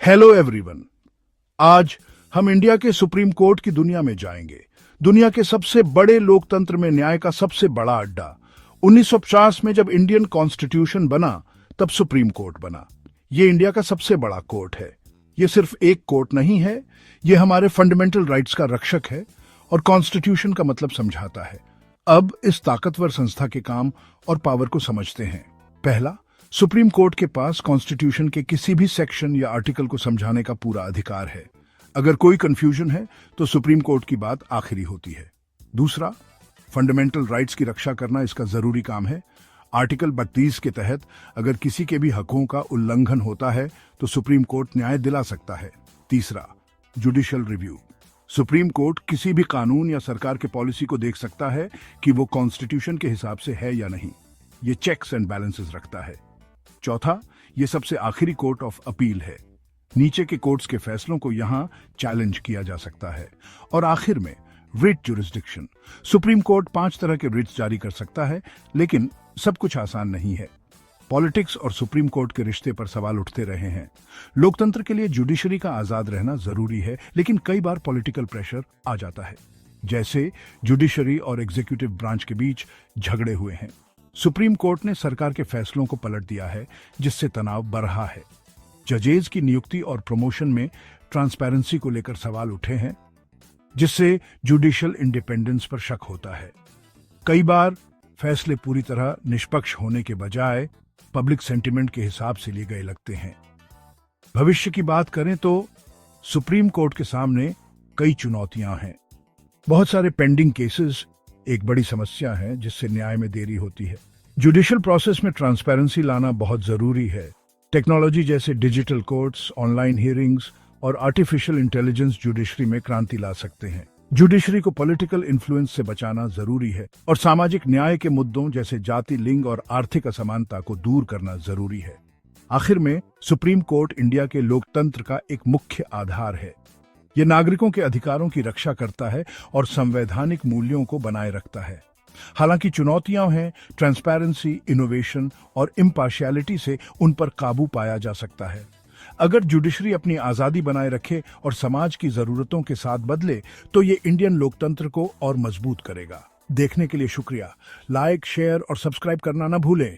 Hello everyone. आज हम India के सुप्रीम कोर्ट की दुनिया में जाएंगे। दुनिया के सबसे बड़े लोकतंत्र में न्याय का सबसे बड़ा अड्डा। 1950 में जब इंडियन कॉन्स्टिट्यूशन बना तब सुप्रीम कोर्ट बना। ये इंडिया का सबसे बड़ा कोर्ट है। ये सिर्फ एक कोर्ट नहीं है, ये हमारे फंडामेंटल राइट्स का रक्षक है और कॉन्स्टिट्यूशन का मतलब समझाता है। अब इस ताकतवर संस्था के काम और पावर को समझते हैं। पहला, सुप्रीम कोर्ट के पास कॉन्स्टिट्यूशन के किसी भी सेक्शन या आर्टिकल को समझाने का पूरा अधिकार है। अगर कोई कंफ्यूजन है तो सुप्रीम कोर्ट की बात आखिरी होती है। दूसरा, फंडामेंटल राइट्स की रक्षा करना इसका जरूरी काम है। आर्टिकल 32 के तहत अगर किसी के भी हकों का उल्लंघन होता है तो सुप्रीम कोर्ट न्याय दिला सकता है। तीसरा, जुडिशियल रिव्यू। सुप्रीम कोर्ट किसी भी कानून या सरकार के पॉलिसी को देख सकता है कि वो कॉन्स्टिट्यूशन के हिसाब से है या नहीं। ये चेक्स एंड बैलेंसेस रखता है। चौथा, ये सबसे आखिरी कोर्ट ऑफ अपील है। नीचे के कोर्ट्स के फैसलों को यहां चैलेंज किया जा सकता है। और आखिर में रिट जुरिस्डिक्शन। सुप्रीम कोर्ट 5 तरह के रिट्स जारी कर सकता है, लेकिन सब कुछ आसान नहीं है। पॉलिटिक्स और सुप्रीम कोर्ट के रिश्ते पर सवाल उठते रहे हैं। लोकतंत्र के लिए जुडिशरी का आजाद रहना जरूरी है, लेकिन कई बार पॉलिटिकल प्रेशर आ जाता है। जैसे जुडिशरी और एग्जीक्यूटिव ब्रांच के बीच झगड़े हुए हैं। सुप्रीम कोर्ट ने सरकार के फैसलों को पलट दिया है, जिससे तनाव बढ़ रहा है। जजेज की नियुक्ति और प्रमोशन में ट्रांसपेरेंसी को लेकर सवाल उठे हैं, जिससे जुडिशियल इंडिपेंडेंस पर शक होता है। कई बार फैसले पूरी तरह निष्पक्ष होने के बजाय पब्लिक सेंटिमेंट के हिसाब से लिए गए लगते हैं। भविष्य की बात करें तो सुप्रीम कोर्ट के सामने कई चुनौतियां हैं। बहुत सारे पेंडिंग केसेस एक बड़ी समस्या है, जिससे न्याय में देरी होती है। जुडिशियल प्रोसेस में ट्रांसपेरेंसी लाना बहुत जरूरी है। टेक्नोलॉजी जैसे डिजिटल कोर्ट्स, ऑनलाइन हियरिंग्स और आर्टिफिशियल इंटेलिजेंस जुडिशरी में क्रांति ला सकते हैं। जुडिशरी को पॉलिटिकल इन्फ्लुएंस से बचाना जरूरी है और सामाजिक न्याय के मुद्दों जैसे जाति, लिंग और आर्थिक असमानता को दूर करना जरूरी है। आखिर में सुप्रीम कोर्ट इंडिया के लोकतंत्र का एक मुख्य आधार है। ये नागरिकों के अधिकारों की रक्षा करता है और संवैधानिक मूल्यों को बनाए रखता है। हालांकि चुनौतियां हैं, ट्रांसपेरेंसी, इनोवेशन और इम्पार्शियलिटी से उन पर काबू पाया जा सकता है। अगर जुडिशरी अपनी आजादी बनाए रखे और समाज की जरूरतों के साथ बदले तो ये इंडियन लोकतंत्र को और मजबूत करेगा। देखने के लिए शुक्रिया। लाइक, शेयर और सब्सक्राइब करना न भूलें।